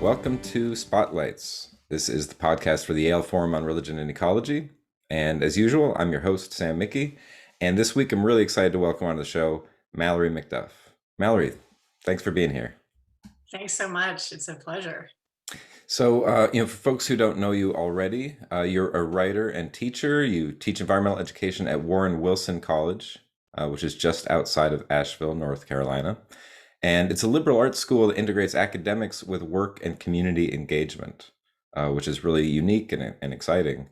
welcome to Spotlights. This is the podcast for the Yale Forum on Religion and Ecology. And as usual, I'm your host, Sam Mickey. And this week, I'm really excited to welcome onto the show Mallory McDuff. Mallory, thanks for being here. Thanks so much. It's a pleasure. So, for folks who don't know you already, you're a writer and teacher. You teach environmental education at Warren Wilson College, which is just outside of Asheville, North Carolina. And it's a liberal arts school that integrates academics with work and community engagement, which is really unique and exciting.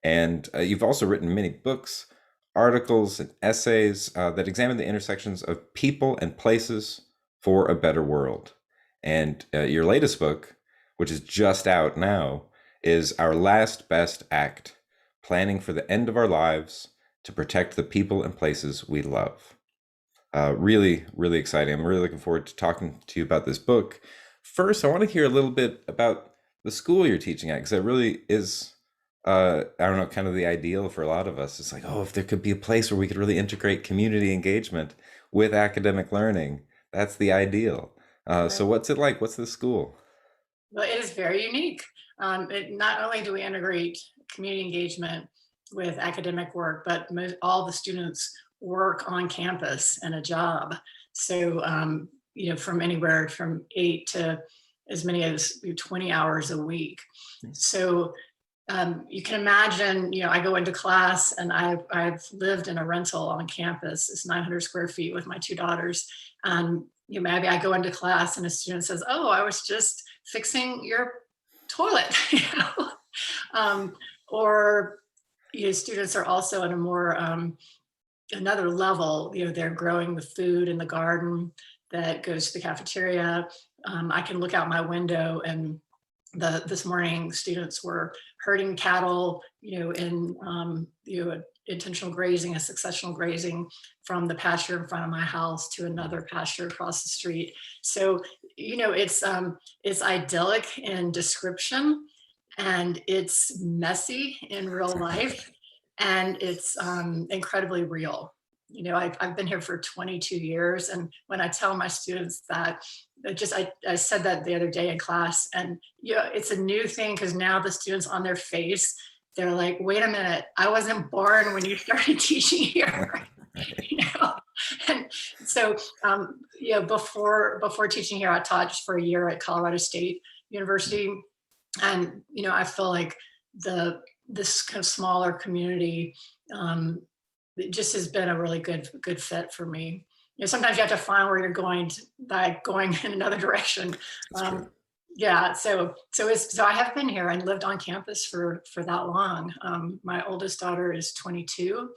And you've also written many books, articles, and essays that examine the intersections of people and places for a better world. And your latest book, which is just out now, is Our Last Best Act, Planning for the End of Our Lives to Protect the People and Places We Love. Really, really exciting. I'm really looking forward to talking to you about this book. First, I want to hear a little bit about the school you're teaching at, because it really is, I don't know, kind of the ideal for a lot of us. It's like, oh, if there could be a place where we could really integrate community engagement with academic learning, that's the ideal. So what's it like? What's the school? Well, it is very unique. Not only do we integrate community engagement with academic work, but all the students work on campus and a job. So, from anywhere from 8 to as many as 20 hours a week. So you can imagine, I go into class and I've lived in a rental on campus. It's 900 square feet with my two daughters. And maybe I go into class and a student says, "Oh, I was just fixing your toilet," or students are also in a more another level. They're growing the food in the garden that goes to the cafeteria. I can look out my window and this morning students were herding cattle, in intentional grazing, a successional grazing from the pasture in front of my house to another pasture across the street. So, it's idyllic in description and it's messy in real life and it's incredibly real. I've been here for 22 years. And when I tell my students that, I said that the other day in class, and it's a new thing because now the students on their face, they're like, "Wait a minute, I wasn't born when you started teaching here." And so before teaching here, I taught just for a year at Colorado State University, and I feel like this kind of smaller community it just has been a really good fit for me. Sometimes you have to find where you're going by going in another direction. Yeah, so I have been here and lived on campus for that long. My oldest daughter is 22,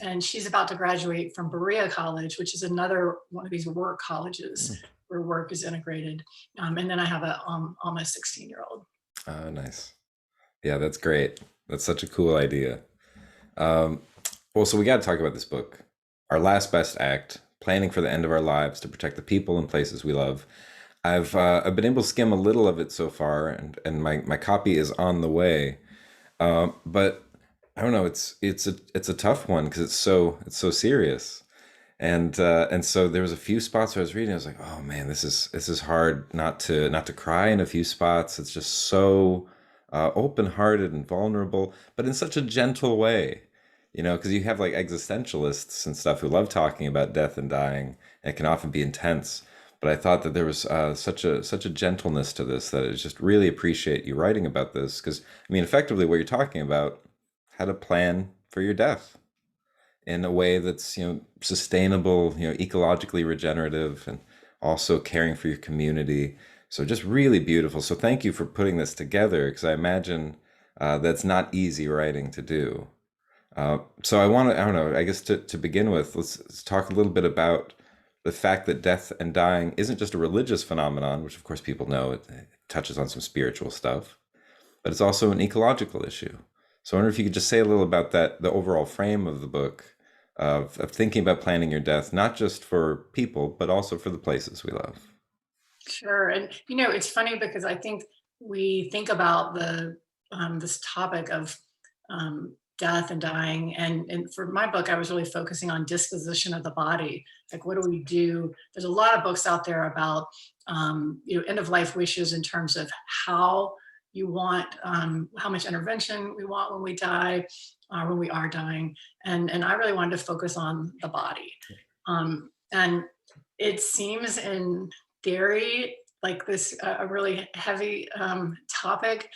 and she's about to graduate from Berea College, which is another one of these work colleges where work is integrated. And then I have a almost 16-year-old. Oh, nice. Yeah, that's great. That's such a cool idea. Um, well, so we got to talk about this book, Our Last Best Act, Planning for the End of Our Lives to Protect the People and Places We Love. I've been able to skim a little of it so far, and my copy is on the way. But I don't know, it's a tough one because it's so serious. And so there was a few spots where I was reading, I was like, oh man, this is hard not to cry in a few spots. It's just so open-hearted and vulnerable, but in such a gentle way. Because you have like existentialists and stuff who love talking about death and dying, and it can often be intense. But I thought that there was such a gentleness to this that I just really appreciate you writing about this, because I mean, effectively, what you're talking about, how to plan for your death in a way that's sustainable, ecologically regenerative, and also caring for your community. So just really beautiful. So thank you for putting this together, because I imagine that's not easy writing to do. So I don't know, I guess to begin with, let's talk a little bit about the fact that death and dying isn't just a religious phenomenon, which of course people know, it touches on some spiritual stuff, but it's also an ecological issue. So I wonder if you could just say a little about that, the overall frame of the book, of thinking about planning your death, not just for people, but also for the places we love. Sure. And it's funny because I think we think about this topic of death and dying, and for my book, I was really focusing on disposition of the body. Like, what do we do? There's a lot of books out there about end of life wishes in terms of how you want, how much intervention we want when we die, when we are dying. And I really wanted to focus on the body. And it seems in theory like this a really heavy topic,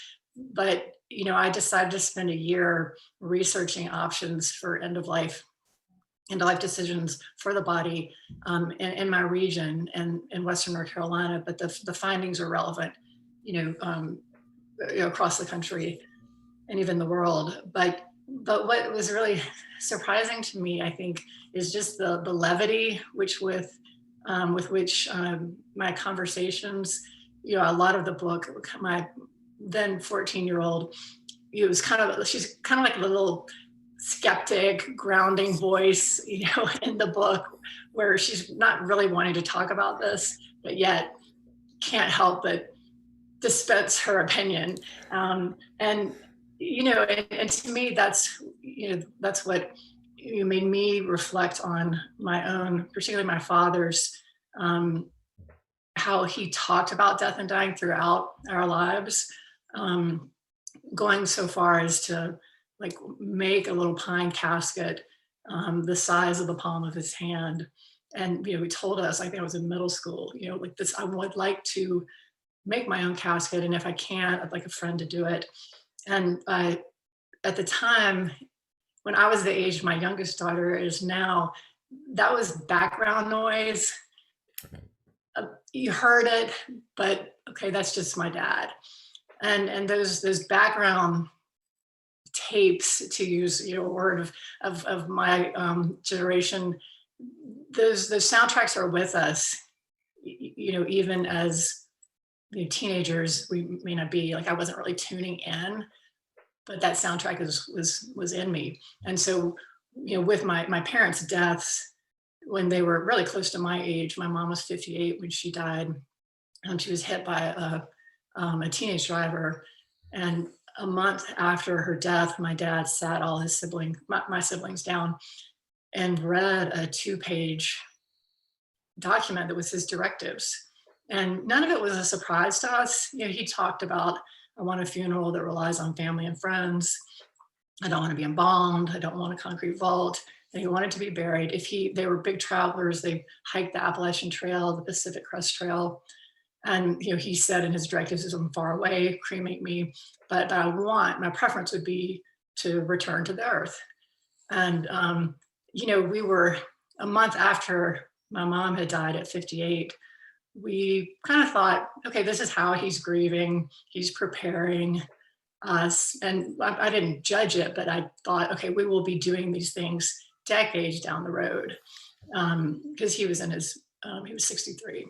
but I decided to spend a year researching options for end of life decisions for the body in my region and in Western North Carolina. But the findings are relevant, you know, um, across the country and even the world. But what was really surprising to me, I think, is just the levity with which my conversations, a lot of the book, my then 14-year-old, she's kind of like a little skeptic, grounding voice, in the book, where she's not really wanting to talk about this, but yet can't help but dispense her opinion. And and to me, that's what made me reflect on my own, particularly my father's, how he talked about death and dying throughout our lives, going so far as to like make a little pine casket the size of the palm of his hand. And he told us, I think I was in middle school, like this, I would like to make my own casket, and if I can't, I'd like a friend to do it. And at the time, when I was the age my youngest daughter is now, that was background noise. You heard it, but okay, that's just my dad. And those background tapes, to use a word of my generation, those soundtracks are with us, even as teenagers. We may not be, like, I wasn't really tuning in, but that soundtrack was in me. And so with my parents' deaths, when they were really close to my age, my mom was 58 when she died. She was hit by a teenage driver. And a month after her death, my dad sat all his my siblings down and read a 2-page document that was his directives. And none of it was a surprise to us. He talked about, I want a funeral that relies on family and friends. I don't want to be embalmed. I don't want a concrete vault. And he wanted to be buried. They were big travelers. They hiked the Appalachian Trail, the Pacific Crest Trail. And he said in his directives, as I'm far away, cremate me, but my preference would be to return to the earth. And we were a month after my mom had died at 58. We kind of thought, okay, this is how he's grieving. He's preparing us. And I didn't judge it, but I thought, okay, we will be doing these things decades down the road. Because he was he was 63.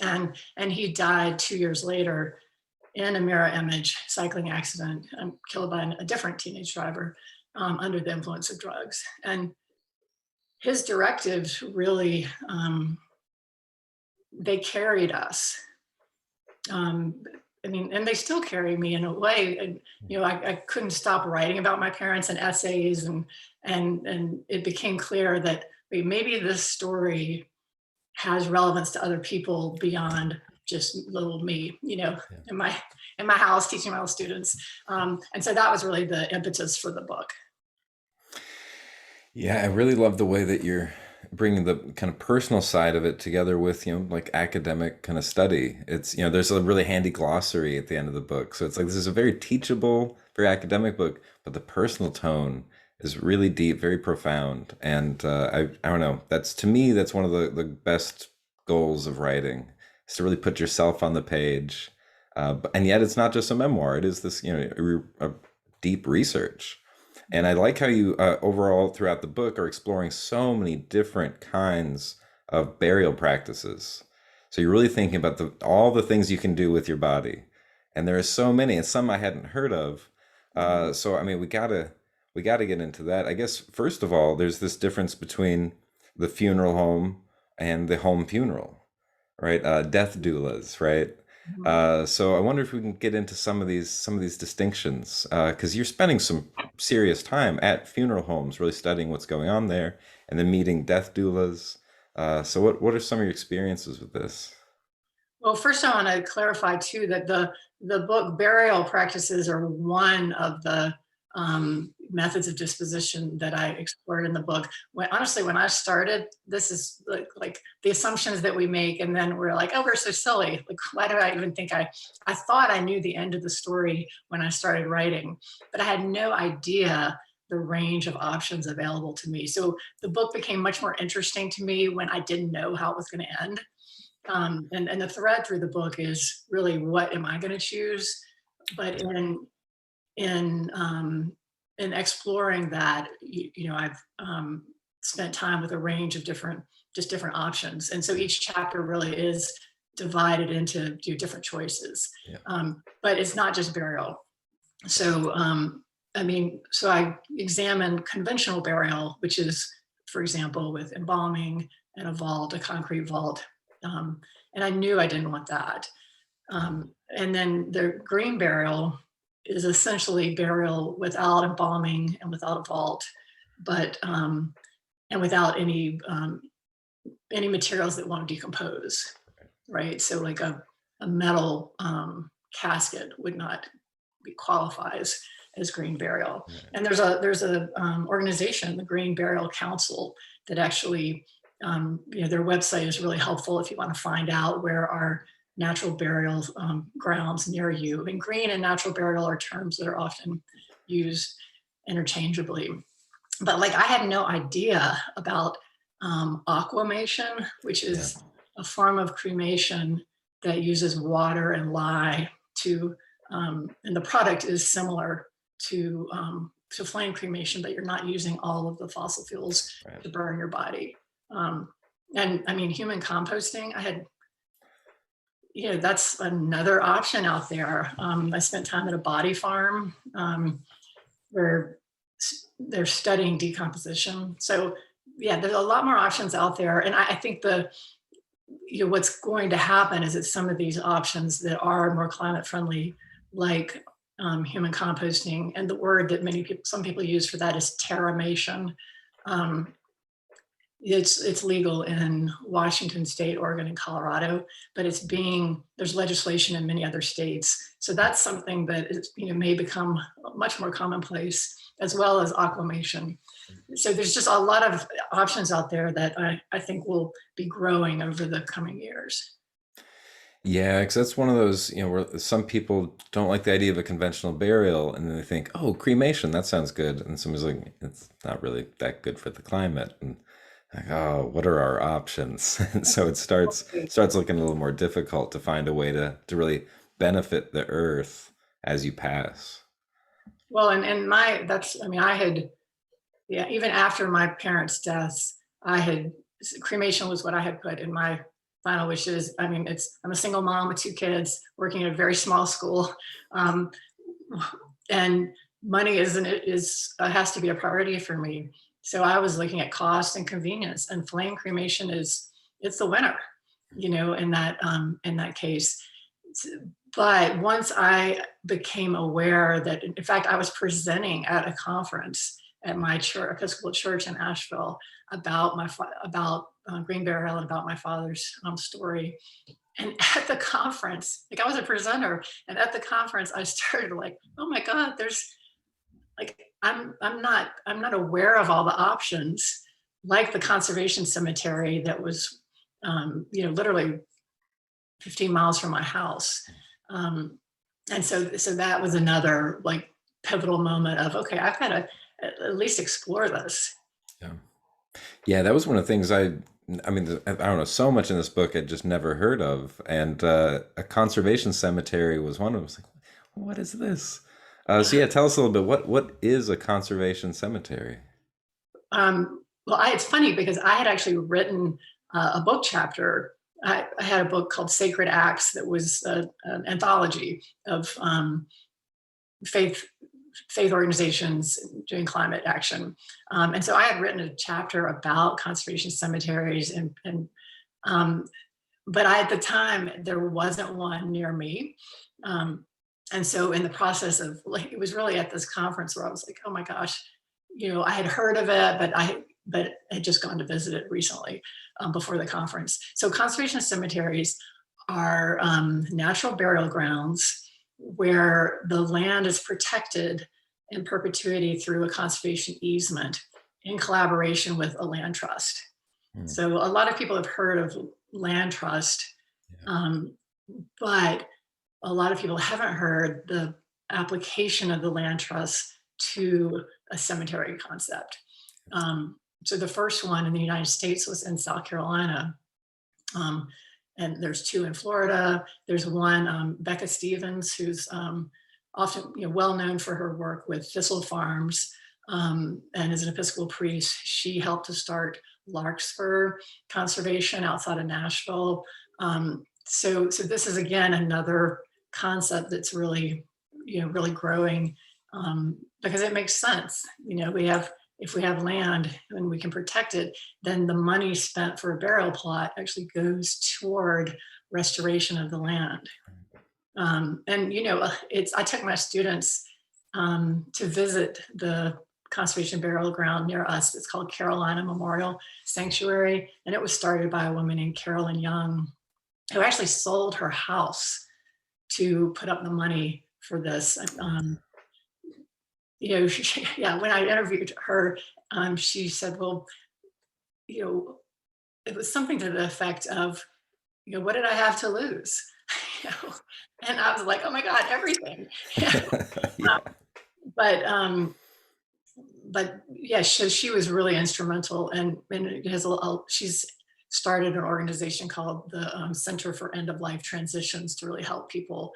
And he died 2 years later in a mirror image cycling accident, killed by a different teenage driver under the influence of drugs. And his directives really, they carried us. And they still carry me in a way. And I couldn't stop writing about my parents in essays, and it became clear that maybe this story has relevance to other people beyond just little me, Yeah. in my house teaching my students. And so that was really the impetus for the book. Yeah, I really love the way that you're bringing the kind of personal side of it together with, like academic kind of study. It's, there's a really handy glossary at the end of the book. So it's like, this is a very teachable, very academic book, but the personal tone is really deep, very profound. And I don't know, to me, that's one of the best goals of writing, is to really put yourself on the page. And yet it's not just a memoir. It is this, a deep research. And I like how you overall throughout the book are exploring so many different kinds of burial practices. So you're really thinking about all the things you can do with your body. And there are so many, and some I hadn't heard of. So I mean, we gotta get into that. I guess first of all, there's this difference between the funeral home and the home funeral, right? Death doulas, right? So I wonder if we can get into some of these distinctions, because you're spending some serious time at funeral homes, really studying what's going on there, and then meeting death doulas. So what are some of your experiences with this? Well, first I want to clarify too that the book burial practices are one of the methods of disposition that I explored in the book. When honestly, when I started, this is like the assumptions that we make, and then we're like, oh, we're so silly. Like, why do I even think I thought I knew the end of the story when I started writing, but I had no idea the range of options available to me. So the book became much more interesting to me when I didn't know how it was going to end. And the thread through the book is really, what am I going to choose? But in in exploring that, I've spent time with a range of different options, and so each chapter really is divided into different choices. Yeah. But it's not just burial. So so I examine conventional burial, which is, for example, with embalming and a vault, a concrete vault. And I knew I didn't want that. And then the green burial is essentially burial without embalming and without a vault, but and without any materials that won't decompose, right? So like a metal casket would not qualifies as green burial. Right. And there's a organization, the Green Burial Council, that actually their website is really helpful if you want to find out where are natural burial grounds near you. And green and natural burial are terms that are often used interchangeably. But like, I had no idea about aquamation, which is a form of cremation that uses water and lye to, and the product is similar to flame cremation, but you're not using all of the fossil fuels to burn your body. And I mean, human composting, that's another option out there. I spent time at a body farm where they're studying decomposition. So yeah, there's a lot more options out there. And I think what's going to happen is that some of these options that are more climate friendly, like human composting, and the word that some people use for that is terramation. It's legal in Washington State, Oregon, and Colorado, but there's legislation in many other states. So that's something that may become much more commonplace, as well as aquamation. So there's just a lot of options out there that I think will be growing over the coming years. Yeah, because that's one of those, where some people don't like the idea of a conventional burial, and then they think, oh, cremation, that sounds good. And somebody's like, it's not really that good for the climate. And like, oh, what are our options? And so it starts looking a little more difficult to find a way to really benefit the earth as you pass. Well, I had, yeah, even after my parents' deaths, cremation was what I had put in my final wishes. I mean, I'm a single mom with 2 kids working at a very small school. And money has to be a priority for me. So I was looking at cost and convenience, and flame cremation it's the winner, in that case. But once I became aware that, in fact, I was presenting at a conference at my Episcopal church in Asheville about green burial and about my father's story. And at the conference, like, I was a presenter, and at the conference, I started like, oh my God, there's like, I'm not aware of all the options, like the conservation cemetery that was, literally 15 miles from my house. And so that was another like pivotal moment of, okay, I've got to at least explore this. Yeah. Yeah, that was one of the things I mean, I don't know, so much in this book I'd just never heard of. And a conservation cemetery was one of them. I was like, what is this? So yeah, tell us a little bit. What is a conservation cemetery? Well, it's funny because I had actually written a book chapter. I had a book called Sacred Acts that was an anthology of faith organizations doing climate action. And so I had written a chapter about conservation cemeteries, but at the time there wasn't one near me. And so in the process of, like, it was really at this conference where I was like, oh my gosh, I had heard of it, but I had just gone to visit it recently before the conference. So conservation cemeteries are natural burial grounds where the land is protected in perpetuity through a conservation easement in collaboration with a land trust. Hmm. So a lot of people have heard of land trust, Yeah. um, but a lot of people haven't heard the application of the land trust to a cemetery concept. So the first one in the United States was in South Carolina. Um, and there's two in Florida. There's one, Becca Stevens, who's often well known for her work with Thistle Farms, and is an Episcopal priest. She helped to start Larkspur Conservation outside of Nashville. So this is again another concept that's really really growing, because it makes sense. If we have land and we can protect it, then the money spent for a burial plot actually goes toward restoration of the land. And I took my students to visit the conservation burial ground near us. It's called Carolina Memorial Sanctuary, and it was started by a woman named Carolyn Young, who actually sold her house to put up the money for this. When I interviewed her, she said, well, it was something to the effect of, what did I have to lose? You know, and I was like, oh my God, everything. Yeah. But yeah, she was really instrumental, and it has she's started an organization called the Center for End of Life Transitions to really help people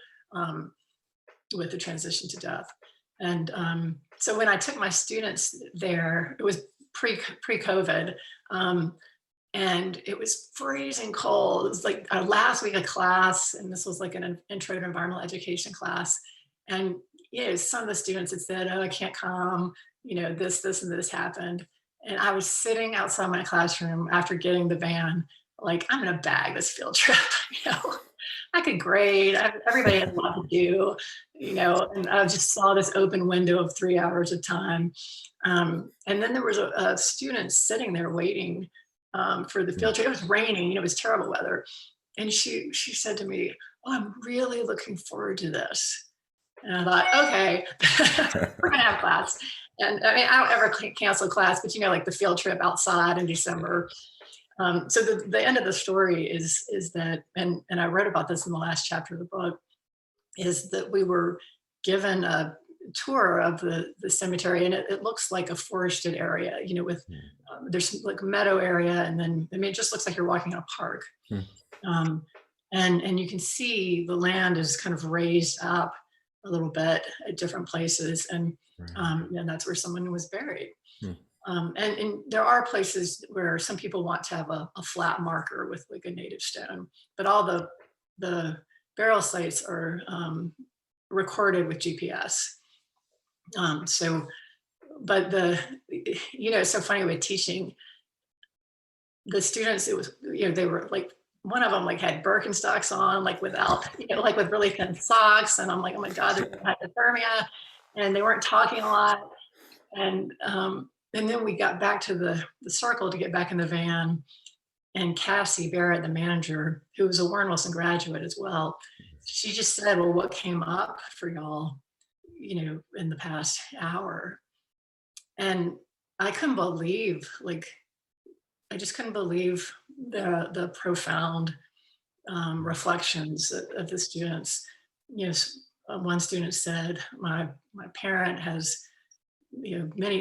with the transition to death. And so when I took my students there, it was pre-COVID, and it was freezing cold. It was like our last week of class, and this was like an intro to environmental education class. And some of the students had said, "Oh, I can't come. This, and this happened." And I was sitting outside my classroom after getting the van, like, I'm gonna bag this field trip. you know, I could grade. Everybody had a lot to do, and I just saw this open window of 3 hours of time. And then there was a student sitting there waiting for the field trip. It was raining, it was terrible weather. And she said to me, "Oh, I'm really looking forward to this." And I thought, okay, we're gonna have class. And I mean, I don't ever cancel class, but like the field trip outside in December. So the end of the story is that, and I wrote about this in the last chapter of the book, is that we were given a tour of the cemetery, and it looks like a forested area, with there's like a meadow area, and then it just looks like you're walking in a park. Um, and you can see the land is kind of raised up a little bit at different places, and that's where someone was buried. And there are places where some people want to have a flat marker with like a native stone, but all the burial sites are recorded with GPS. But it's so funny with teaching the students. It was, they were like, one of them like had Birkenstocks on, like without, like with really thin socks. And I'm like, oh my God, they're hypothermia. And they weren't talking a lot. And then we got back to the circle to get back in the van. And Cassie Barrett, the manager, who was a Warren Wilson graduate as well, she just said, well, what came up for y'all, in the past hour? And I couldn't believe, I just couldn't believe the profound reflections of the students. One student said, my parent has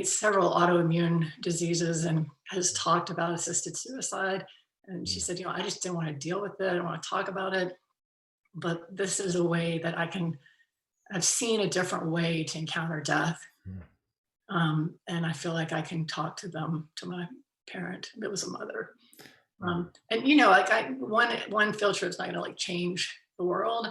several autoimmune diseases and has talked about assisted suicide. And she said, I just didn't want to deal with it. I don't want to talk about it. But this is a way that I've seen a different way to encounter death. And I feel like I can talk to my parent. It was a mother. And one field trip is not going to change the world.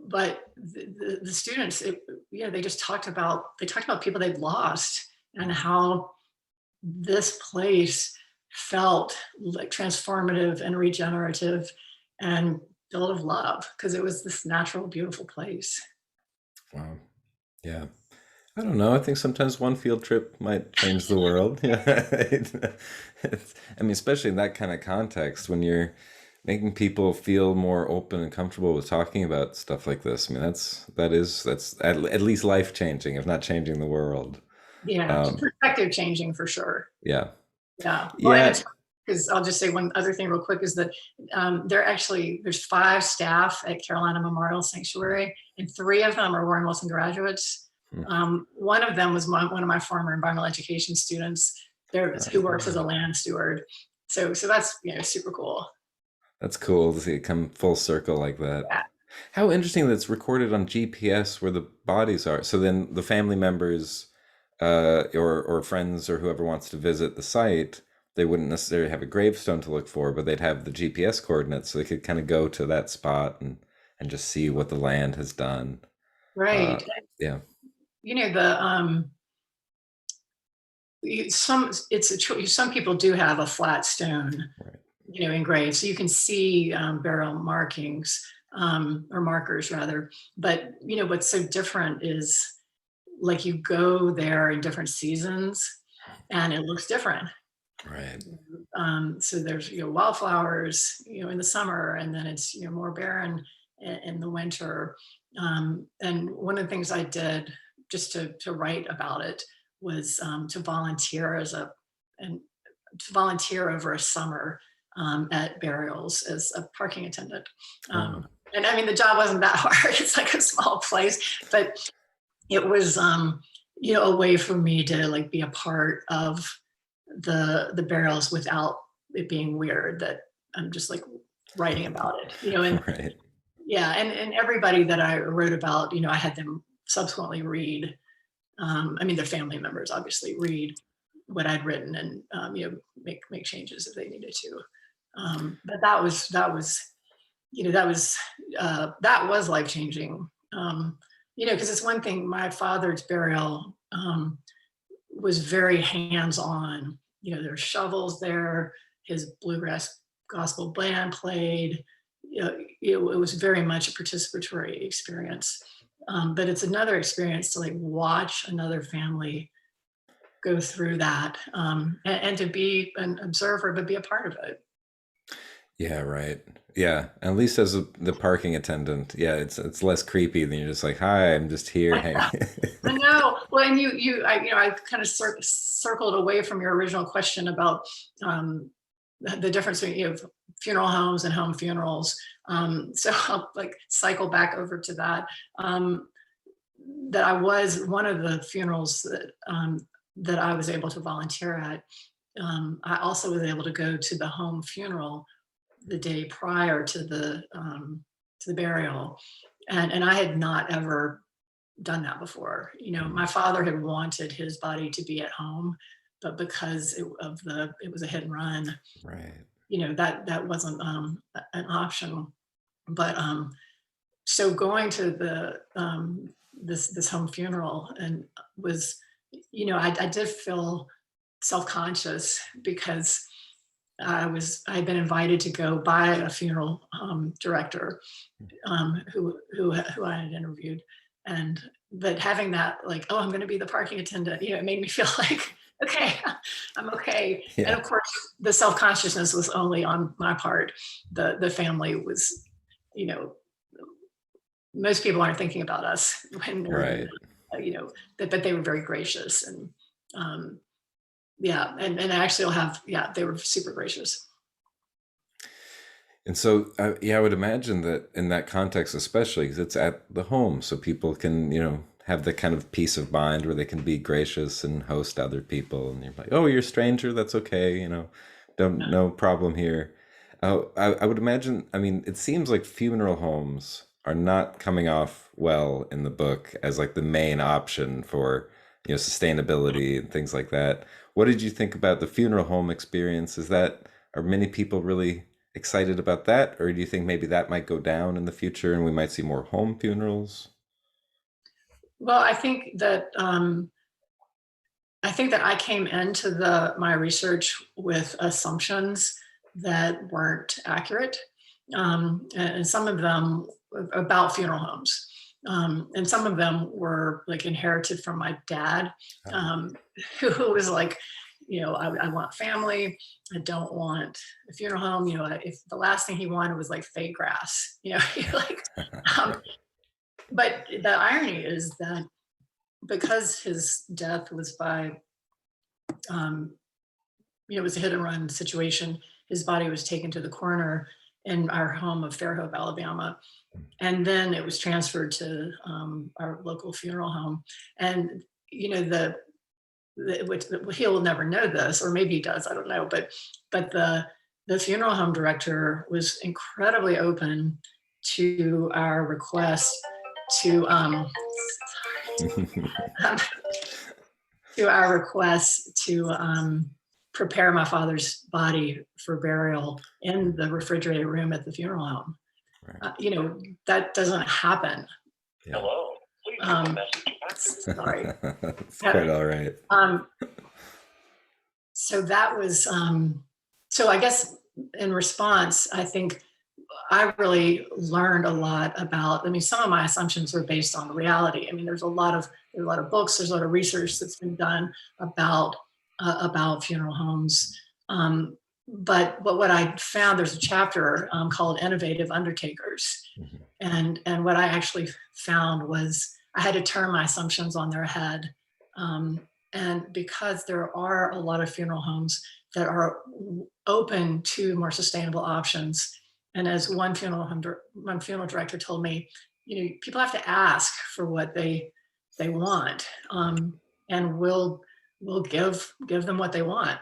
But the students, they just talked about people they'd lost and how this place felt like transformative and regenerative and full of love, because it was this natural, beautiful place. Wow. Yeah. I don't know. I think sometimes one field trip might change the world. Yeah. I mean, especially in that kind of context, when making people feel more open and comfortable with talking about stuff like this. I mean, that's at least life changing, if not changing the world. Yeah, Um, perspective changing for sure. yeah, Yeah. Well, and yeah. it's because I'll just say one other thing real quick is that there's 5 staff at Carolina Memorial Sanctuary, and 3 of them are Warren Wilson graduates. Hmm. One of them was one of my former environmental education students there who works as a Wow. land steward. So that's super cool. That's cool to see it come full circle like that. Yeah. How interesting that it's recorded on GPS where the bodies are. So then the family members, or friends or whoever wants to visit the site, they wouldn't necessarily have a gravestone to look for, but they'd have the GPS coordinates, so they could kind of go to that spot and just see what the land has done. Uh, Right. yeah, The some people do have a flat stone, right, engraved, so you can see burial markings, or markers rather. But what's so different is like you go there in different seasons, and it looks different. right. So there's wildflowers in the summer, and then it's more barren in the winter. And one of the things I did just to write about it was to volunteer and to volunteer over a summer at burials as a parking attendant. Oh, And I mean, the job wasn't that hard. It's like a small place, but it was, a way for me to like be a part of the burials without it being weird that I'm just like writing about it, and right. yeah, and everybody that I wrote about, I had them subsequently read. I mean, their family members obviously read what I'd written and make changes if they needed to. But that was life changing. Because it's one thing. My father's burial was very hands on. There's shovels there. His bluegrass gospel band played. It was very much a participatory experience. But it's another experience to like watch another family go through that, and to be an observer, but be a part of it. Yeah, right. Yeah, at least as the parking attendant, yeah, it's less creepy than you're just like, hi, I'm just here. Hang. I know. Well, and I kind of circled away from your original question about the difference between funeral homes and home funerals. So I'll like cycle back over to that. That I was one of the funerals that I was able to volunteer at. I also was able to go to the home funeral the day prior to the burial, and I had not ever done that before. My father had wanted his body to be at home, but because it was a hit and run, Right. that wasn't an option. But so going to the this home funeral and was, I did feel self-conscious because I had been invited to go by a funeral director who I had interviewed, and but having that like, oh, I'm going to be the parking attendant, it made me feel like, okay, I'm okay. And Yeah, of course, the self consciousness was only on my part. The family was, you know, most people aren't thinking about us when they're in, right. but they were very gracious and yeah, and actually, I'll have yeah, they were super gracious. And so, yeah, I would imagine that in that context, especially because it's at the home, so people can, have the kind of peace of mind where they can be gracious and host other people. And you're like, oh, you're a stranger, that's okay, don't no problem here. I would imagine. I mean, it seems like funeral homes are not coming off well in the book as like the main option for sustainability and things like that. What did you think about the funeral home experience? Are many people really excited about that, or do you think maybe that might go down in the future and we might see more home funerals? Well, I think that I came into my research with assumptions that weren't accurate, and some of them about funeral homes, and some of them were like inherited from my dad, Oh, um, who was like I want family. I don't want a funeral home. If the last thing he wanted was like fake grass, like, um, but the irony is that because his death was by, um, it was a hit and run situation, his body was taken to the coroner in our home of Fairhope, Alabama. And then it was transferred to our local funeral home. And, which he'll never know this, or maybe he does, I don't know. But the funeral home director was incredibly open to our request to to our request to prepare my father's body for burial in the refrigerated room at the funeral home. Right. That doesn't happen. Yeah. Hello. Please leave a Um, message after the sorry. It's quite all right. So that was, so I guess in response, I think I really learned a lot about, some of my assumptions were based on reality. There's a lot of books, there's a lot of research that's been done about funeral homes. But what I found, there's a chapter called Innovative Undertakers. Mhm. And what I actually found was I had to turn my assumptions on their head. And because there are a lot of funeral homes that are open to more sustainable options. And as one funeral director told me, people have to ask for what they want, and we'll give them what they want.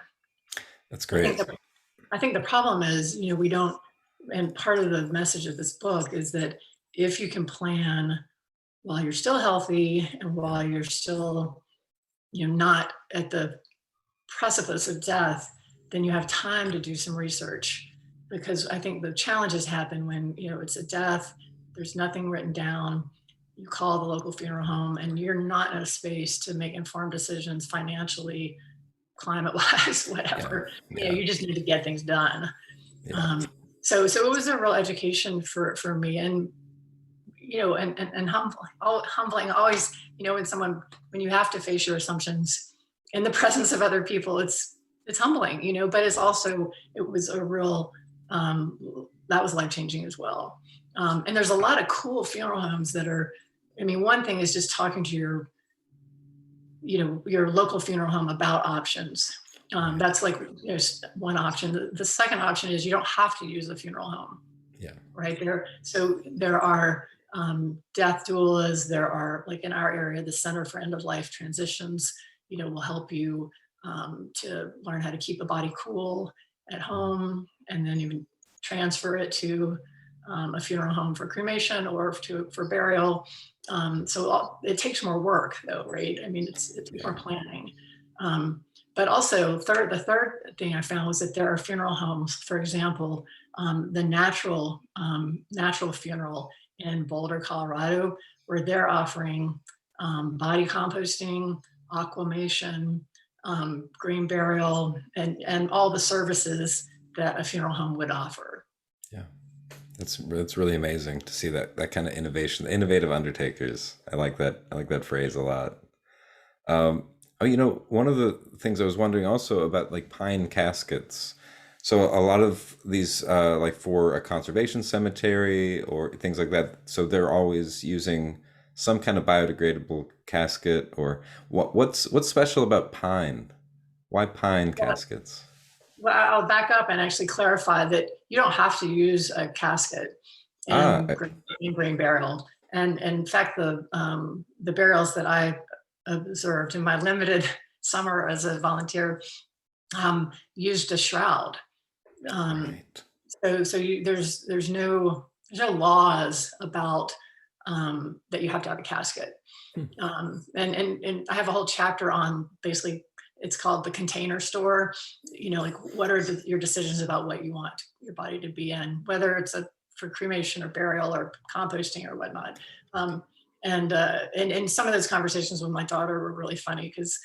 That's I think great. I think the problem is, we don't, and part of the message of this book is that if you can plan while you're still healthy and while you're still, not at the precipice of death, then you have time to do some research. Because I think the challenges happen when, it's a death, there's nothing written down, you call the local funeral home and you're not in a space to make informed decisions financially, climate wise, whatever. Yeah. You just need to get things done. Yeah. So it was a real education for me. And and humbling always, when you have to face your assumptions in the presence of other people, it's humbling, but it was a real, that was life-changing as well. And there's a lot of cool funeral homes that are, one thing is just talking to your local funeral home about options. That's like, one option. The second option is you don't have to use a funeral home. Yeah. Right there. So there are death doulas. There are, like in our area, the Center for End of Life Transitions, will help you to learn how to keep the body cool at home, and then even transfer it to a funeral home for cremation or for burial. So it takes more work though, right? It's more planning. But also the third thing I found was that there are funeral homes, for example, the natural funeral in Boulder, Colorado, where they're offering body composting, aquamation, green burial, and all the services that a funeral home would offer. Yeah. That's really amazing to see that kind of innovation, the innovative undertakers. I like that phrase a lot. One of the things I was wondering also about, like, pine caskets. So a lot of these, like for a conservation cemetery or things like that, so they're always using some kind of biodegradable casket, or what's special about pine? Why pine caskets? Well, I'll back up and actually clarify that you don't have to use a casket Ah, in green burial. And in fact, the burials that I observed in my limited summer as a volunteer used a shroud. right. There's no laws about that you have to have a casket. Hmm. And I have a whole chapter on, basically, it's called the container store. Like, what are your decisions about what you want your body to be in, whether it's for cremation or burial or composting or whatnot. And some of those conversations with my daughter were really funny because,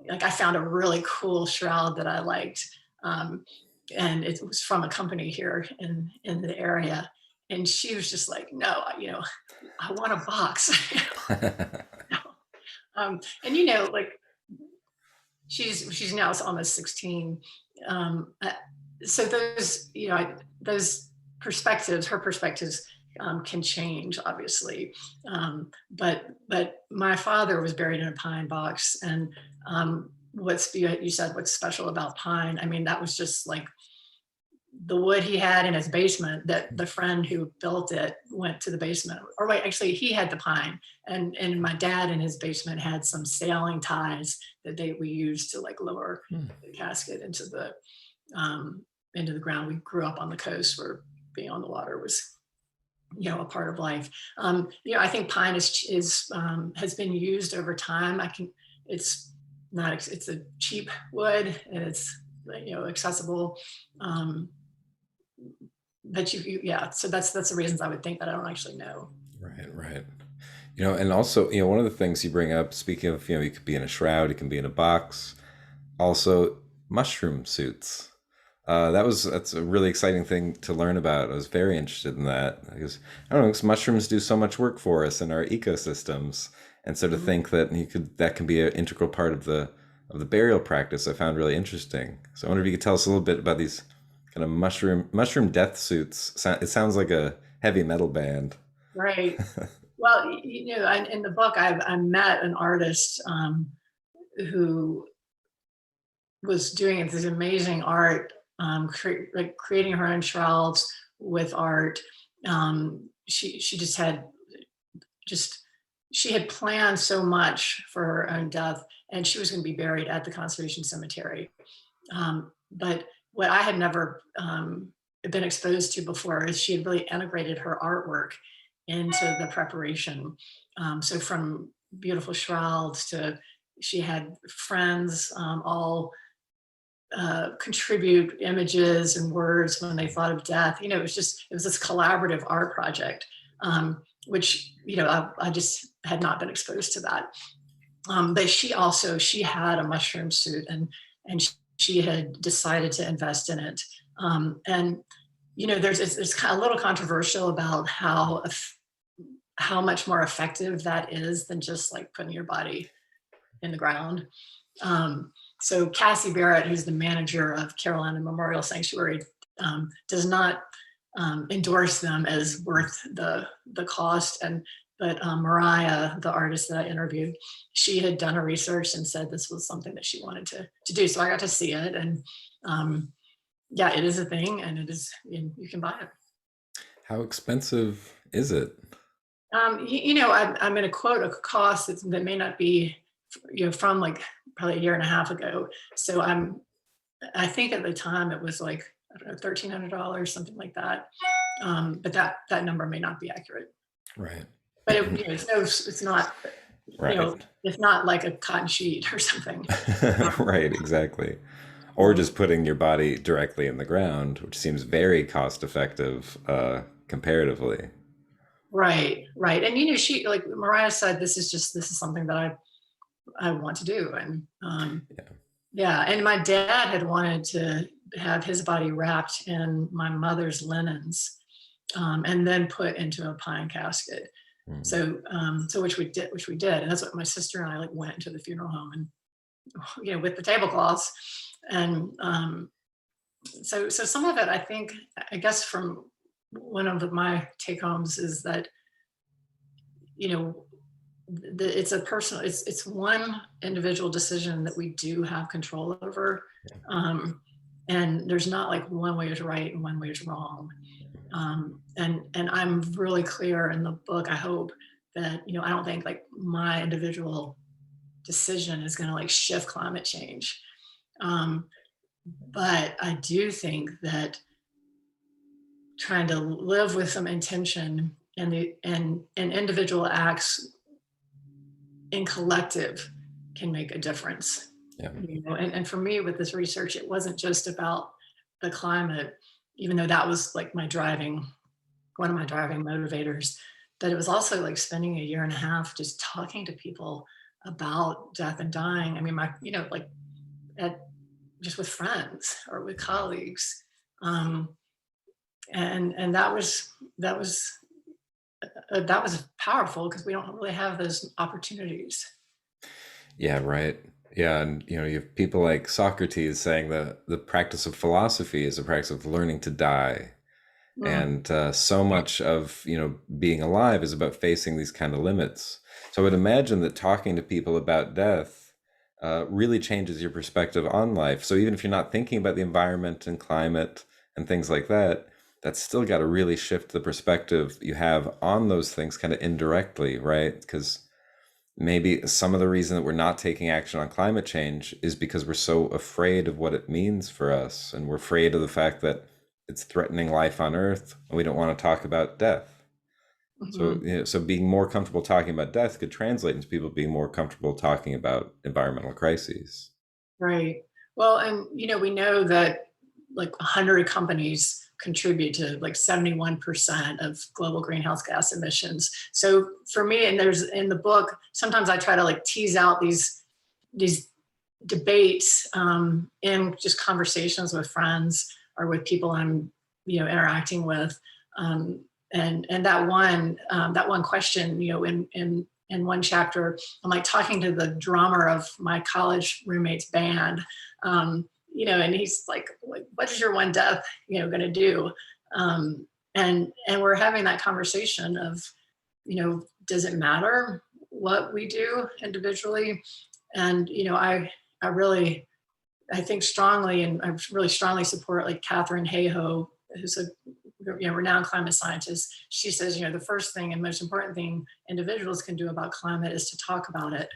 like, I found a really cool shroud that I liked. And it was from a company here in the area. And she was just like, no, I want a box. And like, she's now almost 16. So those, those perspectives, her perspectives can change, obviously. But my father was buried in a pine box, and you said what's special about pine? I mean, that was just like the wood he had in his basement, that the friend who built it went to the basement, or wait, actually he had the pine, and my dad in his basement had some sailing ties that we used to like lower the casket into the ground. We grew up on the coast where being on the water was, a part of life. I think pine has been used over time. It's not, it's a cheap wood, and it's, accessible. But so that's the reasons I would think, that I don't actually know. Right. And also, one of the things you bring up, speaking of, you could be in a shroud, you can be in a box. Also, mushroom suits. That's a really exciting thing to learn about. I was very interested in that because I don't know, because mushrooms do so much work for us in our ecosystems, and so to think that that can be an integral part of the burial practice, I found really interesting. So I wonder if you could tell us a little bit about these kind of mushroom death suits. It sounds like a heavy metal band. Right. Well, in the book, I met an artist who was doing this amazing art, creating her own shrouds with art. She had planned so much for her own death, and she was going to be buried at the conservation cemetery. But what I had never been exposed to before is she had really integrated her artwork into the preparation. So from beautiful shrouds to, she had friends all contribute images and words when they thought of death. It was this collaborative art project, which, I just had not been exposed to that. But she had a mushroom suit, and she had decided to invest in it. And it's kind of a little controversial about how much more effective that is than just like putting your body in the ground. So Cassie Barrett, who's the manager of Carolina Memorial Sanctuary, does not endorse them as worth the cost. But Mariah, the artist that I interviewed, she had done her research and said this was something that she wanted to do. So I got to see it, and it is a thing, and it is, you can buy it. How expensive is it? I'm going to quote a cost that may not be, from like probably a year and a half ago. So I think at the time it was like, I don't know, $1,300, something like that. But that number may not be accurate. Right. But it's not, right. It's not like a cotton sheet or something. Right, exactly. Or just putting your body directly in the ground, which seems very cost effective comparatively. Right. And she, like Mariah said, this is something that I want to do. And and my dad had wanted to have his body wrapped in my mother's linens, and then put into a pine casket. So which we did, and that's what my sister and I went into the funeral home, and with the tablecloths. And so some of it, I guess from one of my take homes is that, it's a personal, it's one individual decision that we do have control over. And there's not like one way is right and one way is wrong. And I'm really clear in the book, I hope, that, I don't think like my individual decision is going to shift climate change. But I do think that trying to live with some intention and individual acts in collective can make a difference. And for me with this research, it wasn't just about the climate, even though that was like one of my driving motivators, but it was also spending a year and a half just talking to people about death and dying. I mean, just with friends or with colleagues. And that was powerful because we don't really have those opportunities. Yeah, right. Yeah, and you have people like Socrates saying that the practice of philosophy is a practice of learning to die. Mm, And so much of being alive is about facing these kind of limits. So I would imagine that talking to people about death really changes your perspective on life. So even if you're not thinking about the environment and climate and things like that, that's still got to really shift the perspective you have on those things kind of indirectly, right? Because maybe some of the reason that we're not taking action on climate change is because we're so afraid of what it means for us, and we're afraid of the fact that it's threatening life on Earth, and we don't want to talk about death. So, mhm. so being more comfortable talking about death could translate into people being more comfortable talking about environmental crises. Right. Well, and we know that like 100 companies contribute to like 71% of global greenhouse gas emissions. So for me, and there's in the book, sometimes I try to like tease out these debates in just conversations with friends or with people I'm interacting with. And that one question, in one chapter, I'm like talking to the drummer of my college roommate's band, and he's like, "What is your one death, going to do?" And we're having that conversation of, does it matter what we do individually? And I really, I think strongly, and I really strongly support like Catherine Hayhoe, who's a renowned climate scientist. She says, the first thing and most important thing individuals can do about climate is to talk about it.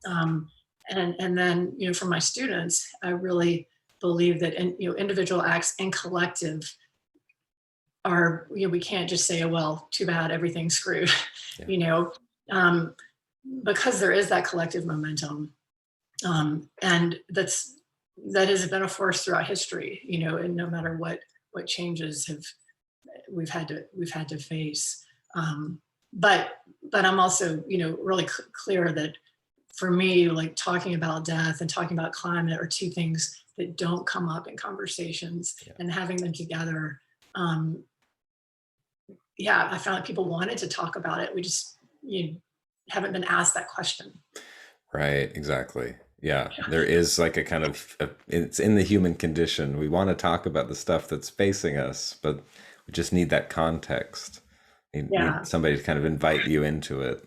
Um, and then, for my students, I really believe that individual acts and collective are, we can't just say, oh, well, too bad, everything's screwed, Yeah. you know, um, because there is that collective momentum, and that has been a force throughout history, and no matter what changes have we've had to face. Um, but I'm also really clear that for me, like talking about death and talking about climate are two things that don't come up in conversations, Yeah. and having them together. Um, yeah, I found that people wanted to talk about it. We just haven't been asked that question. Right, exactly. Yeah, there is like a kind of it's in the human condition. We want to talk about the stuff that's facing us, but we just need that context. Need Yeah. somebody to kind of invite you into it.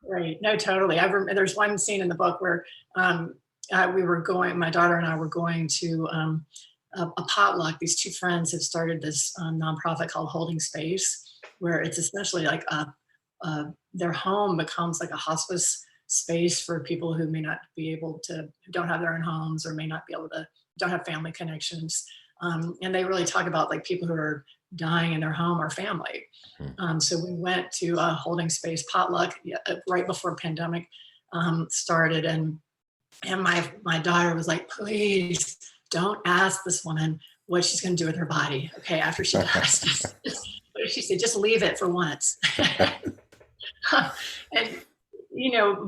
Right. No, totally. There's one scene in the book where um, my daughter and I were going to a potluck. These two friends have started this nonprofit called Holding Space, where it's essentially like their home becomes like a hospice space for people who may not be able to, who don't have their own homes or may not be able to, don't have family connections. And they really talk about like people who are dying in their home or family. Hmm. So we went to a holding space potluck right before pandemic started, and my daughter was like, "Please don't ask this woman what she's going to do with her body. Okay, after she dies, she said, just leave it for once." And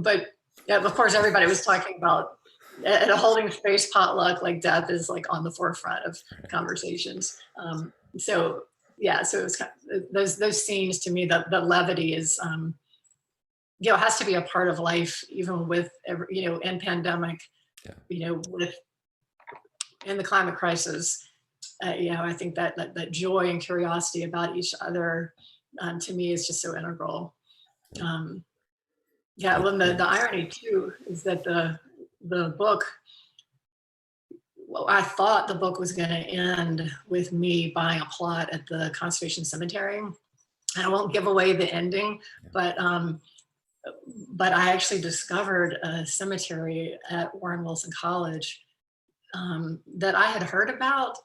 but yeah, of course, everybody was talking about at a holding space potluck, like death is like on the forefront of conversations. So yeah, so it was kind of, those scenes to me, the levity is has to be a part of life, even with in pandemic, Yeah. with in the climate crisis. I think that joy and curiosity about each other, to me, is just so integral. Um, yeah, well, the irony too is that the book, well, I thought the book was going to end with me buying a plot at the conservation cemetery. I won't give away the ending, but I actually discovered a cemetery at Warren Wilson College that I had heard about,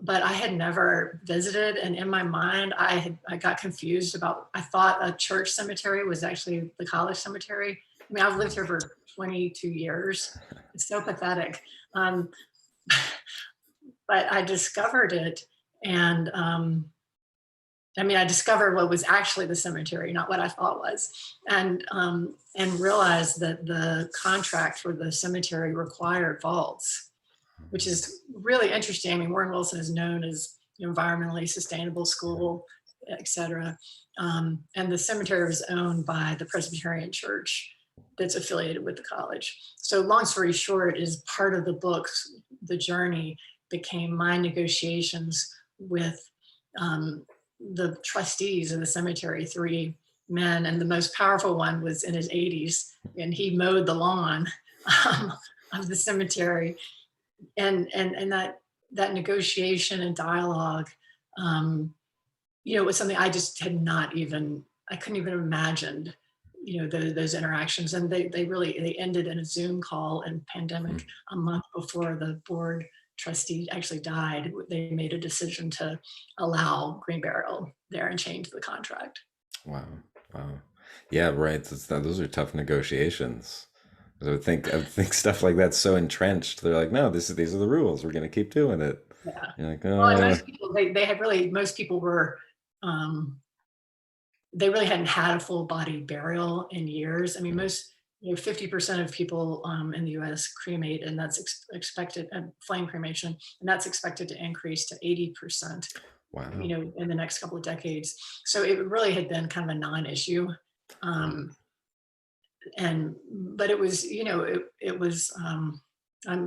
but I had never visited. And in my mind, I got confused about. I thought a church cemetery was actually the college cemetery. I mean, I've lived here for 22 years. It's so pathetic. Um, but I discovered it, and I mean, I discovered what was actually the cemetery, not what I thought was, and realized that the contract for the cemetery required vaults, which is really interesting. I mean, Warren Wilson is known as environmentally sustainable school, et cetera. And the cemetery was owned by the Presbyterian Church. that's affiliated with the college. So long story short is part of the book's, the journey became my negotiations with the trustees of the cemetery, 3 men, and the most powerful one was in his 80s, and he mowed the lawn of the cemetery. And that negotiation and dialogue, was something I just had not even, I couldn't even imagine, those interactions. And they ended in a Zoom call in pandemic a month before the board trustee actually died. They made a decision to allow green burial there and change the contract. Wow. Wow. Yeah, right. Those are tough negotiations. I would think stuff like that's so entrenched. They're like, no, these are the rules. We're going to keep doing it. Yeah. You're like, Well, and oh, most people, they had really, most people were, they really hadn't had a full body burial in years. I mean, 50% of people in the US cremate, and that's expected, flame cremation, and that's expected to increase to 80%, wow. in the next couple of decades. So it really had been kind of a non-issue. But it was, it was, I'm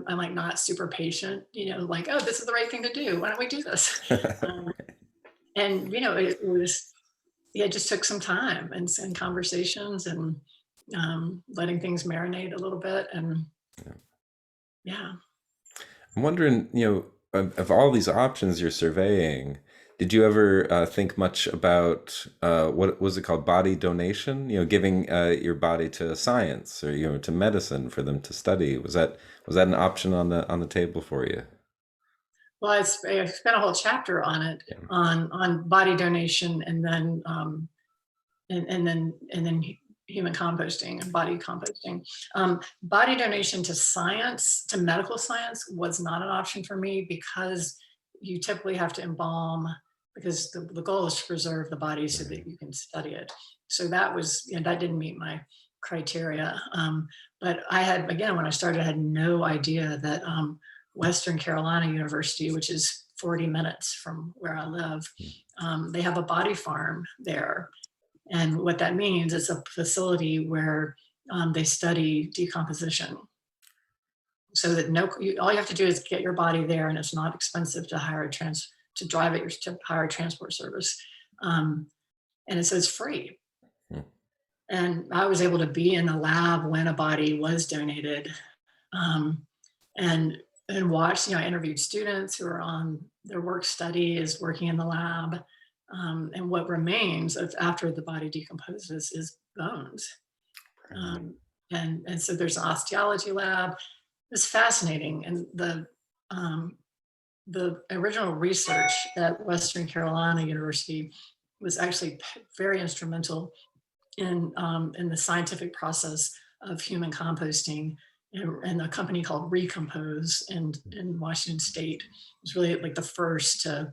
like not super patient, like, oh, this is the right thing to do. Why don't we do this? And, it just took some time and conversations and letting things marinate a little bit. And yeah. I'm wondering, of all these options you're surveying, did you ever think much about what was it called, body donation? Giving your body to science or to medicine for them to study. Was that an option on the table for you? Well, I spent a whole chapter on it, on body donation, and then and then human composting and body composting. Body donation to science, to medical science, was not an option for me because you typically have to embalm, because the goal is to preserve the body so that you can study it. So that was, that didn't meet my criteria. But I had, again, when I started, I had no idea that Western Carolina University, which is 40 minutes from where I live, they have a body farm there. And what that means is a facility where they study decomposition. So that all you have to do is get your body there, and it's not expensive to hire to drive it, to hire a transport service. And so it's free. And I was able to be in the lab when a body was donated, and watch, I interviewed students who are on their work study is working in the lab. And what remains after the body decomposes is bones. And so there's an osteology lab. It's fascinating. And the original research at Western Carolina University was actually very instrumental in the scientific process of human composting. And a company called Recompose in Washington State was really like the first to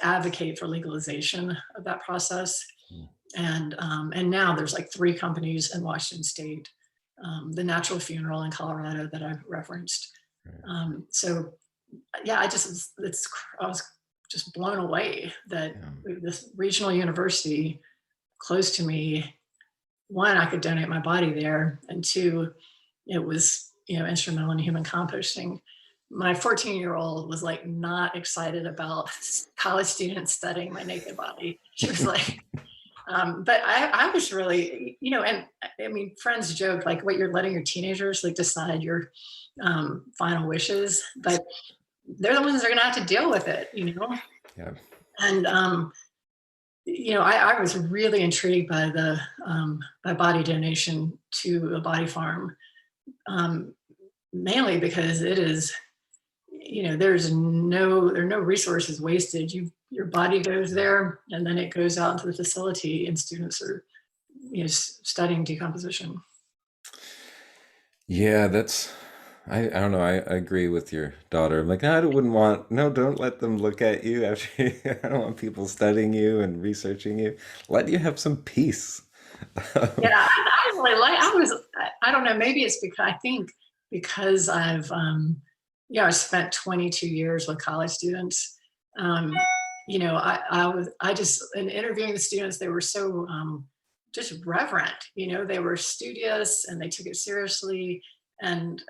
advocate for legalization of that process. And now there's like 3 companies in Washington State, the Natural Funeral in Colorado that I've referenced. So yeah, I was just blown away that this regional university close to me, 1, I could donate my body there, and 2, it was, instrumental in human composting. My 14-year-old was like not excited about college students studying my naked body. She was like, but I was really, and I mean, friends joke like, what, you're letting your teenagers like decide your final wishes, but they're the ones that are going to have to deal with it, Yeah. And I was really intrigued by the by body donation to a body farm, mainly because it is, there are no resources wasted. Your body goes there, and then it goes out into the facility, and students are, studying decomposition. Yeah, I don't know. I agree with your daughter. I'm like, don't let them look at you after I don't want people studying you and researching you. Let you have some peace. Yeah, I really I don't know, maybe it's because I've, I spent 22 years with college students. I just, in interviewing the students, they were so just reverent. They were studious and they took it seriously. And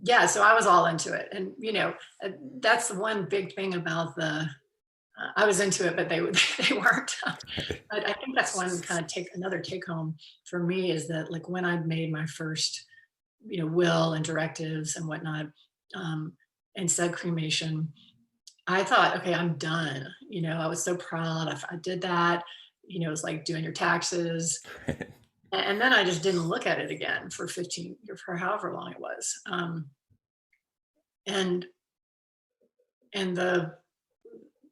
yeah, so I was all into it. And, that's the one big thing about I was into it, but they weren't. But I think that's one kind of another take home for me, is that like when I made my first, will and directives and whatnot, and said cremation, I thought, okay, I'm done. I was so proud. I did that. It was like doing your taxes. And then I just didn't look at it again for 15 years, for however long it was. And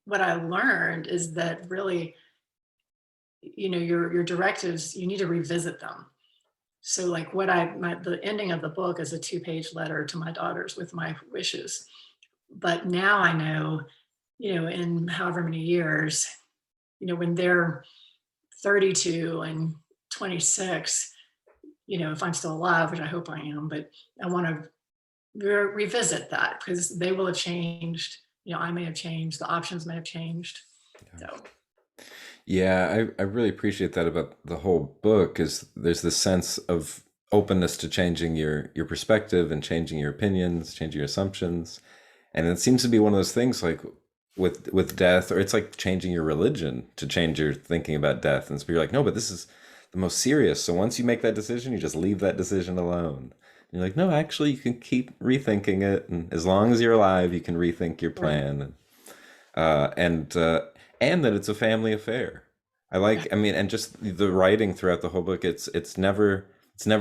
what I learned is that really, your directives, you need to revisit them. So like the ending of the book is a 2-page letter to my daughters with my wishes. But now I know, in however many years, when they're 32 and 26, if I'm still alive, which I hope I am, but I want to revisit that, because they will have changed. I may have changed, the options may have changed. So Yeah, I really appreciate that about the whole book, is there's this sense of openness to changing your perspective and changing your opinions, changing your assumptions. And it seems to be one of those things like with death, or it's like changing your religion to change your thinking about death. And so you're like, no, but this is the most serious. So once you make that decision, you just leave that decision alone. And you're like, no, actually, you can keep rethinking it. And as long as you're alive, you can rethink your right. plan. uh, and uh, and that it's a family affair. Yeah. I mean, and just the writing throughout the whole book. It's never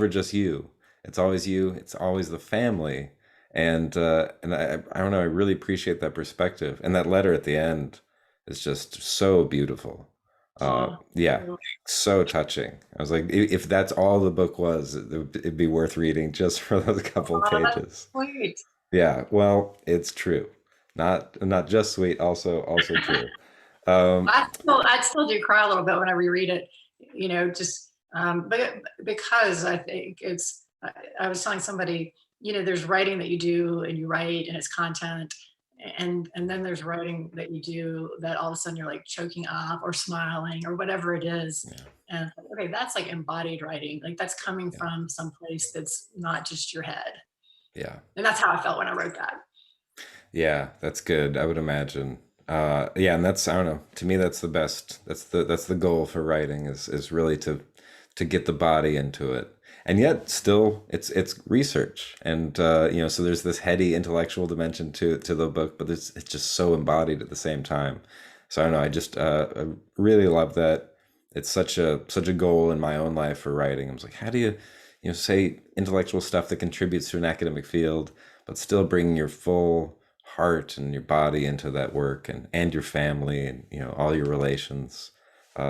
just you. It's always you. It's always the family. And I don't know. I really appreciate that perspective. And that letter at the end is just so beautiful. Oh, Yeah, so touching. I was like, if that's all the book was, it'd be worth reading just for those couple that's pages. sweet. Yeah, well, it's true. Not just sweet, also true. Um, I'd still do cry a little bit when I reread it, just but because I think I was telling somebody, there's writing that you do and you write and it's content, and then there's writing that you do that all of a sudden you're like choking up or smiling or whatever it is. yeah, And okay, that's like embodied writing. Like that's coming yeah, from some place that's not just your head. yeah, And that's how I felt when I wrote that. yeah. That's good. I would imagine. Yeah, and that's I don't know. To me, that's the best. That's the goal for writing is really to get the body into it. And yet, still, it's research, and so there's this heady intellectual dimension to the book, but it's just so embodied at the same time. So I don't know. I really love that. It's such a goal in my own life for writing. I was like, how do you say intellectual stuff that contributes to an academic field, but still bring your full heart and your body into that work, and your family, and all your relations.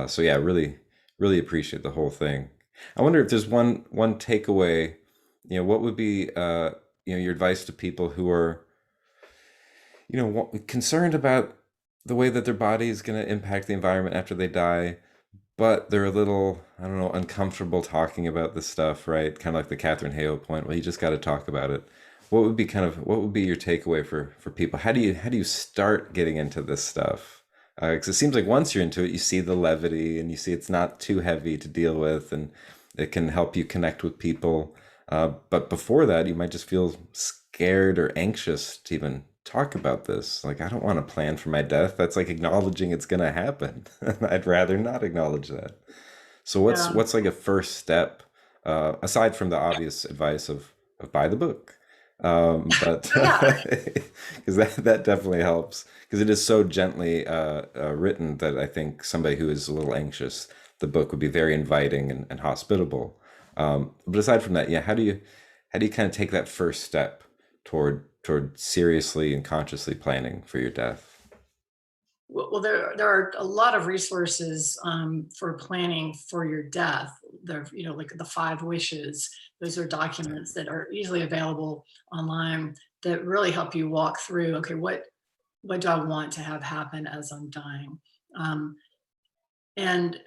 So yeah, really appreciate the whole thing. I wonder if there's one takeaway. What would be your advice to people who are concerned about the way that their body is going to impact the environment after they die, but they're a little, I don't know, uncomfortable talking about this stuff, right? Kind of like the Catherine Hale point. Well, you just got to talk about it. What would be your takeaway for people? How do you start getting into this stuff? Because it seems like once you're into it, you see the levity and you see it's not too heavy to deal with, and it can help you connect with people. But before that, you might just feel scared or anxious to even talk about this. Like, I don't want to plan for my death. That's like acknowledging it's gonna happen. I'd rather not acknowledge that. So Yeah. what's like a first step, aside from the obvious advice of buy the book, but So yeah. because that definitely helps, because it is so gently written that I think somebody who is a little anxious, the book would be very inviting and hospitable. But aside from that, yeah, how do you kind of take that first step toward seriously and consciously planning for your death? Well, there are a lot of resources for planning for your death. There, like the 5 wishes. Those are documents that are easily available online that really help you walk through. Okay, what do I want to have happen as I'm dying? Um, and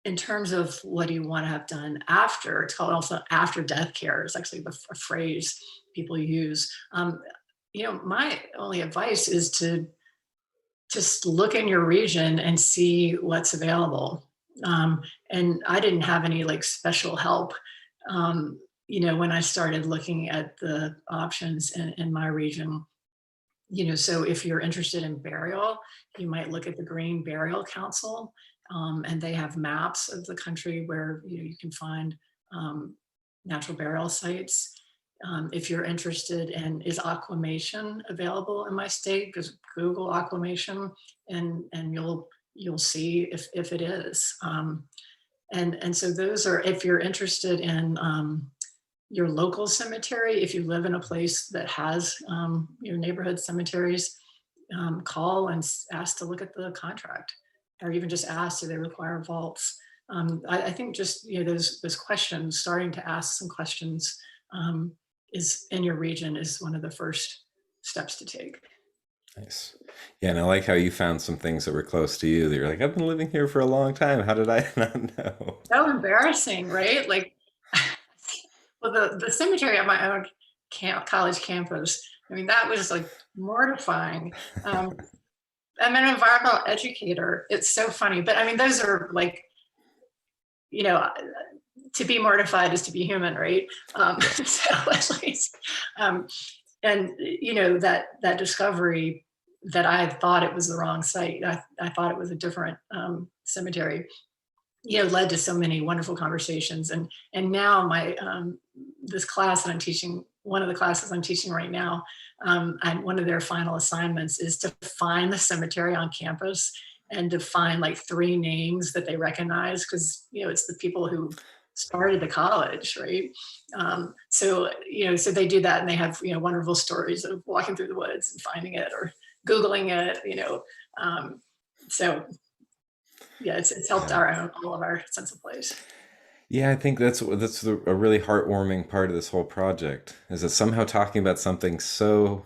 in terms of what do you want to have done after, it's called also after death care. It's actually a phrase people use. My only advice is to just look in your region and see what's available. And I didn't have any like special help, when I started looking at the options in my region. So if you're interested in burial, you might look at the Green Burial Council, and they have maps of the country where you can find um, natural burial sites. If you're interested in is aquamation available in my state, just Google aquamation, and you'll see if it is. And so those are, if you're interested in your local cemetery, if you live in a place that has your neighborhood cemeteries, call and ask to look at the contract, or even just ask, do they require vaults? I think just those questions, starting to ask some questions, is in your region is one of the first steps to take. Nice. Yeah, and I like how you found some things that were close to you that you're like, I've been living here for a long time. How did I not know? So embarrassing, right? Like, well, the cemetery at my own college campus, I mean, that was like mortifying. Um, I'm an environmental educator. It's so funny, but I mean, those are like, you know, to be mortified is to be human, right? So at least, and that discovery that I thought it was the wrong site. I thought it was a different cemetery. Led to so many wonderful conversations, and now my this class that I'm teaching, one of the classes I'm teaching right now, and one of their final assignments is to find the cemetery on campus and to find like 3 names that they recognize, because it's the people who started the college, right? So they do that, and they have wonderful stories of walking through the woods and finding it, or Googling it. So yeah, it's helped Yeah. all of our sense of place. Yeah, I think a really heartwarming part of this whole project is that somehow talking about something so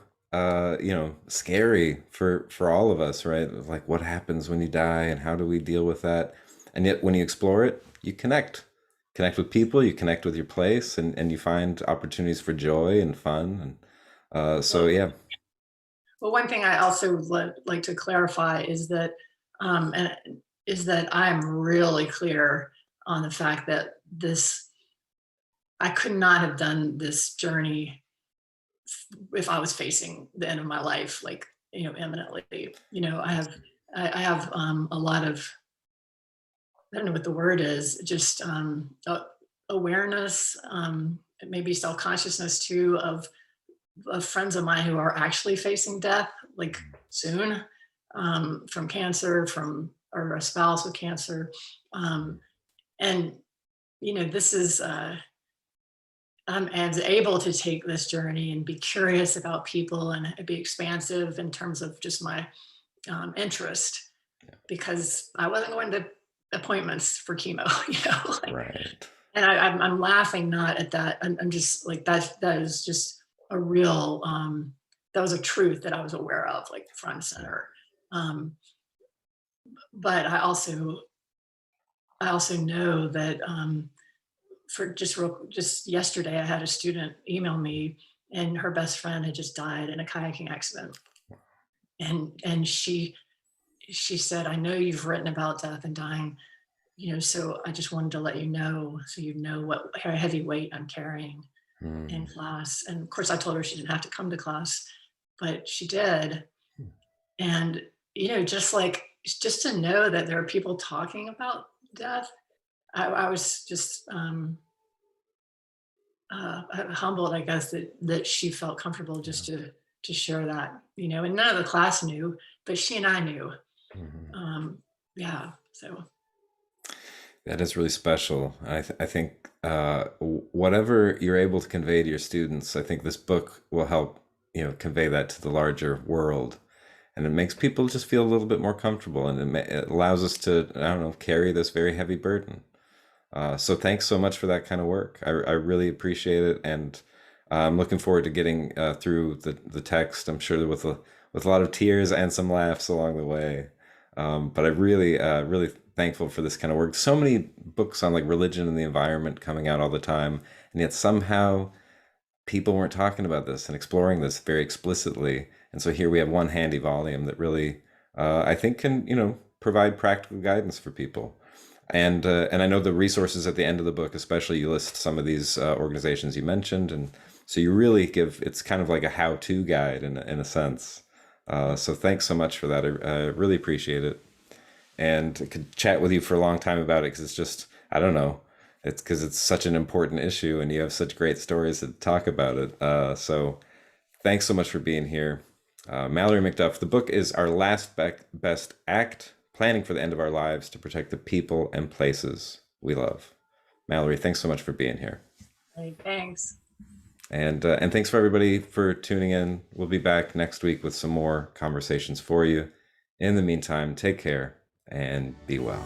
scary for all of us, right? Like what happens when you die and how do we deal with that? And yet when you explore it, you connect with people, you connect with your place, and you find opportunities for joy and fun. And so Well, yeah. well, one thing I also like to clarify is that, and is that I'm really clear on the fact that I could not have done this journey if I was facing the end of my life, like, imminently. I have a lot of, I don't know what the word is, just awareness, maybe self-consciousness too, of friends of mine who are actually facing death, like soon, from cancer, or a spouse with cancer. Um, and, this is, I'm as able to take this journey and be curious about people and be expansive in terms of just my interest, because I wasn't going to appointments for chemo, like, Right. and I'm laughing not at that. I'm just like, that is just a real, that was a truth that I was aware of, like front and Yeah. center. Um, but I also know that, for just yesterday, I had a student email me, and her best friend had just died in a kayaking accident. And she said, I know you've written about death and dying, so I just wanted to let you know, so you know what heavy weight I'm carrying in Hmm. class. And of course, I told her she didn't have to come to class, but she did. And, just to know that there are people talking about death, I was just humbled, I guess, that she felt comfortable Yeah. just to share that, and none of the class knew, but she and I knew. Mhm. Um, yeah. So, That is really special. I think whatever you're able to convey to your students, I think this book will help convey that to the larger world, and it makes people just feel a little bit more comfortable, and it allows us to, I don't know, carry this very heavy burden. So thanks so much for that kind of work. I really appreciate it, and I'm looking forward to getting through the text. I'm sure with a lot of tears and some laughs along the way. But I really thankful for this kind of work. So many books on like religion and the environment coming out all the time, and yet somehow people weren't talking about this and exploring this very explicitly. And so here we have one handy volume that really, I think, can provide practical guidance for people. And I know the resources at the end of the book, especially, you list some of these organizations you mentioned, and so you really give, it's kind of like a how-to guide in a sense. So thanks so much for that. I really appreciate it, and I could chat with you for a long time about it because it's just, I don't know, it's because it's such an important issue and you have such great stories to talk about it. So thanks so much for being here. Mallory McDuff, the book is Our Last Best Act, Planning for the End of Our Lives to Protect the People and Places We Love. Mallory, thanks so much for being here. Hey, thanks. And thanks for everybody for tuning in. We'll be back next week with some more conversations for you. In the meantime, take care and be well.